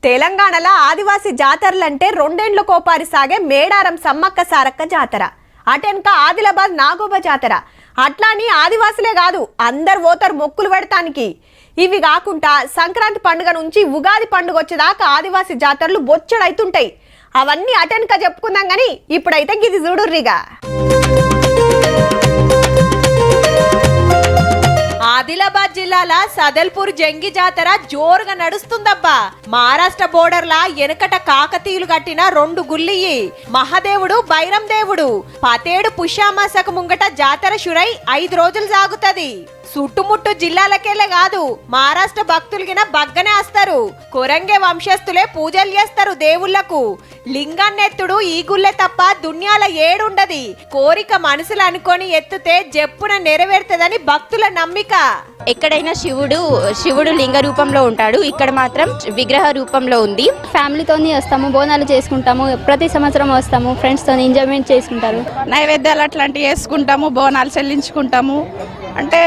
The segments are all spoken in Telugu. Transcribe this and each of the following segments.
తెలంగాణలో ఆదివాసీ జాతరలంటే రెండేండ్ల కోపారి సాగే మేడారం సమ్మక్క సారక్క జాతర, అటెనక ఆదిలాబాద్ నాగోబా జాతర. అట్లాని ఆదివాసులే కాదు అందరు పోతారు మొక్కులు పెడతానికి. ఇవి కాకుండా సంక్రాంతి పండుగ నుంచి ఉగాది పండుగ వచ్చేదాకా ఆదివాసీ జాతరలు బొచ్చడైతుంటాయి. అవన్నీ అటెనక చెప్పుకుందాం గానీ ఇప్పుడైతే గిది చూడుర్రిగా. ఆదిలాబాద్ జిల్లాల సదల్పూర్ జంగి జాతర జోరుగా నడుస్తుందబ్బా. మహారాష్ట్ర బోర్డర్లా వెనకట కాకతీయులు కట్టిన 2 గుళ్ళియి. మహాదేవుడు బైరం దేవుడు పతేడు పుష్యామాసకు ముంగట జాతర షురై 5 రోజులు సాగుతది. చుట్టుముట్టు జిల్లాలకెళ్ళే కాదు మహారాష్ట్ర భక్తులకిన బగ్గనే వస్తారు. కొరంగే వంశస్థులే పూజలు చేస్తారు దేవుళ్లకు. లింగాన్నెత్తుడు ఈ గుళ్ళే తప్ప దున్యాల ఏడుండది. కోరిక మనసులు అనుకొని ఎత్తుతే జప్పున నెరవేరుతుందని భక్తుల నమ్మిక. ఎక్కడైనా శివుడు లింగ రూపంలో ఉంటాడు, ఇక్కడ మాత్రం విగ్రహ రూపంలో ఉంది. ఫ్యామిలీతో వస్తాము, బోనాలు చేసుకుంటాము, ప్రతి సంవత్సరం వస్తాము, ఫ్రెండ్స్ తో ఎంజాయ్మెంట్ చేసుకుంటారు. నైవేద్యాలు అట్లాంటివి వేసుకుంటాము, బోనాలు చెల్లించుకుంటాము. అంటే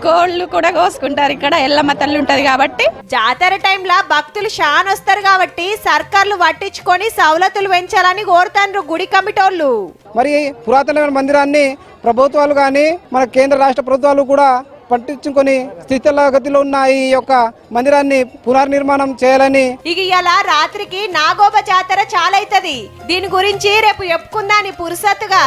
కోళ్ళు కూడా కోసుకుంటారు. ఇక్కడ ఎల్లమ్మ తల్లి ఉంటది కాబట్టి. జాతర టైంలో భక్తులు షాన్ వస్తారు కాబట్టి సర్కార్లు పట్టించుకొని సవలతులు పెంచాలని కోరుతాండ్రు గుడి కమిటోళ్ళు. మరి పురాతనమైన మందిరాన్ని ప్రభుత్వాలు కానీ మన కేంద్ర రాష్ట్ర ప్రభుత్వాలు కూడా పట్టించుకొని స్థితిగతిలో ఉన్న ఈ యొక్క మందిరాన్ని పునర్నిర్మాణం చేయాలని. ఇక ఇలా రాత్రికి నాగోబా జాతర చాలైతది. దీని గురించి రేపు చెప్పుకుందాని పురుసత్తుగా.